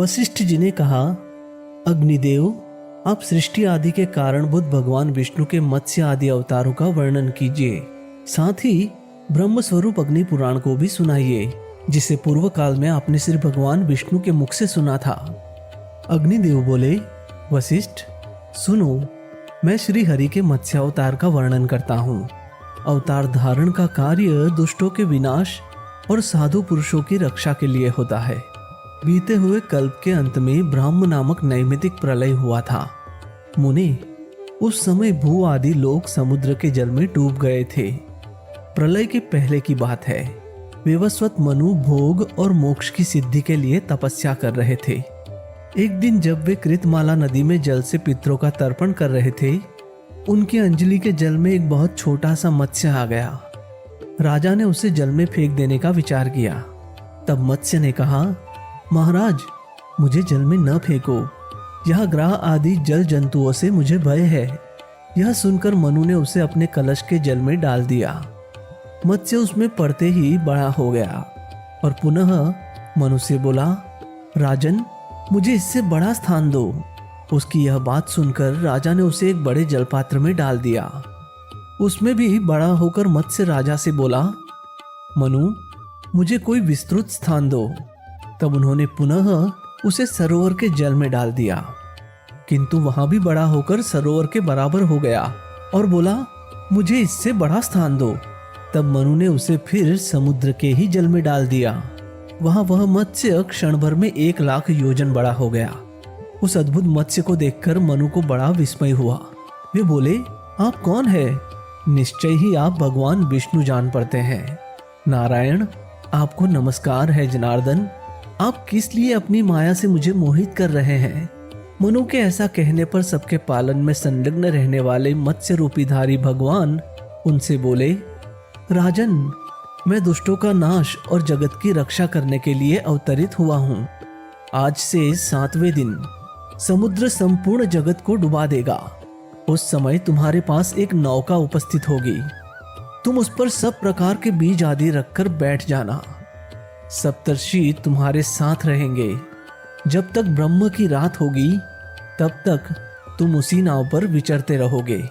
वशिष्ठ जी ने कहा, अग्निदेव, आप सृष्टि आदि के कारणभूत भगवान विष्णु के मत्स्य आदि अवतारों का वर्णन कीजिए। साथ ही ब्रह्म स्वरूप अग्नि पुराण को भी सुनाइए, जिसे पूर्व काल में आपने श्री भगवान विष्णु के मुख से सुना था। अग्निदेव बोले, वशिष्ठ सुनो, मैं श्री हरि के मत्स्य अवतार का वर्णन करता हूँ। अवतार धारण का कार्य दुष्टों के विनाश और साधु पुरुषों की रक्षा के लिए होता है। बीते हुए कल्प के अंत में ब्रह्म नामक नैमितिक प्रलय हुआ था। मुनि, उस समय भू आदि लोग समुद्र के जल में डूब गए थे। प्रलय के पहले की बात है। विवस्वत मनु भोग और मोक्ष की सिद्धि के लिए तपस्या कर रहे थे। एक दिन जब वे कृतमाला नदी में जल से पितरों का तर्पण कर रहे थे, उनकी अंजलि के जल में एक बहुत छोटा सा मत्स्य आ गया। राजा ने उसे जल में फेंक देने का विचार किया। तब मत्स्य ने कहा, महाराज, मुझे जल में न फेंको, यह ग्रह आदि जल जंतुओं से मुझे भय है। यह सुनकर मनु ने उसे अपने कलश के जल में डाल दिया। मत्स्य उसमें पड़ते ही बड़ा हो गया और पुनः मनु से बोला, राजन, मुझे इससे बड़ा स्थान दो। उसकी यह बात सुनकर राजा ने उसे एक बड़े जलपात्र में डाल दिया। उसमें भी बड़ा होकर मत्स्य राजा से बोला, मनु, मुझे कोई विस्तृत स्थान दो। तब उन्होंने पुनः उसे सरोवर के जल में डाल दिया, किंतु वहां भी बड़ा होकर सरोवर के बराबर हो गया और बोला, मुझे इससे बड़ा स्थान दो। तब मनु ने उसे फिर समुद्र के ही जल में डाल दिया। वहां वह मत्स्य क्षण भर में 1,00,000 योजन बड़ा हो गया। उस अद्भुत मत्स्य को देखकर मनु को बड़ा विस्मय हुआ। वे बोले, आप कौन है? निश्चय ही आप भगवान विष्णु जान पड़ते हैं। नारायण, आपको नमस्कार है जनार्दन। आप किस लिए अपनी माया से मुझे मोहित कर रहे हैं? मनु के ऐसा कहने पर सबके पालन में संलग्न रहने वाले मत्स्य रूपीधारी भगवान उनसे बोले, राजन, मैं दुष्टों का नाश और जगत की रक्षा करने के लिए अवतरित हुआ हूँ। आज से 7वें दिन समुद्र संपूर्ण जगत को डुबा देगा। उस समय तुम्हारे पास एक नौका उपस्थित होगी। तुम उस पर सब प्रकार के बीज आदि रखकर बैठ जाना। सप्तर्षि तुम्हारे साथ रहेंगे। जब तक ब्रह्म की रात होगी तब तक तुम उसी नाव पर विचरते रहोगे।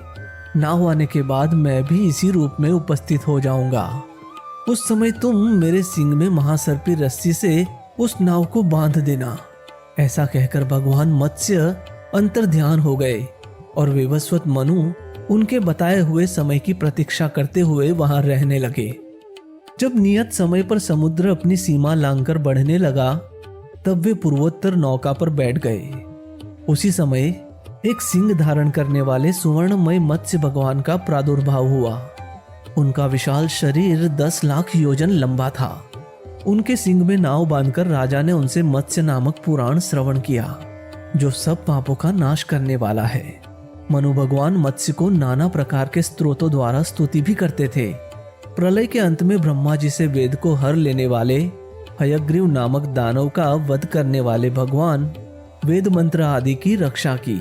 नाव आने के बाद मैं भी इसी रूप में उपस्थित हो जाऊंगा। उस समय तुम मेरे सींग में महासर्पी रस्सी से उस नाव को बांध देना। ऐसा कहकर भगवान मत्स्य अंतर्ध्यान हो गए और विवस्वत मनु उनके बताए हुए समय की प्रतीक्षा करते हुए वहां रहने लगे। जब नियत समय पर समुद्र अपनी सीमा लांघकर बढ़ने लगा, तब वे पूर्वोत्तर नौका पर बैठ गए। उसी समय एक सिंह धारण करने वाले सुवर्णमय मत्स्य भगवान का प्रादुर्भाव हुआ। उनका विशाल शरीर 10,00,000 योजन लंबा था। उनके सिंह में नाव बांधकर राजा ने उनसे मत्स्य नामक पुराण श्रवण किया, जो सब पापों का नाश करने वाला है। मनु भगवान मत्स्य को नाना प्रकार के स्त्रोतों द्वारा स्तुति भी करते थे। प्रलय के अंत में ब्रह्मा जी से वेद को हर लेने वाले हयग्रीव नामक दानव का वध करने वाले भगवान वेद मंत्र आदि की रक्षा की।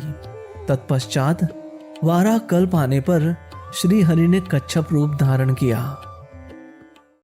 तत्पश्चात वाराह कल्प आने पर श्री हरि ने कच्छप रूप धारण किया।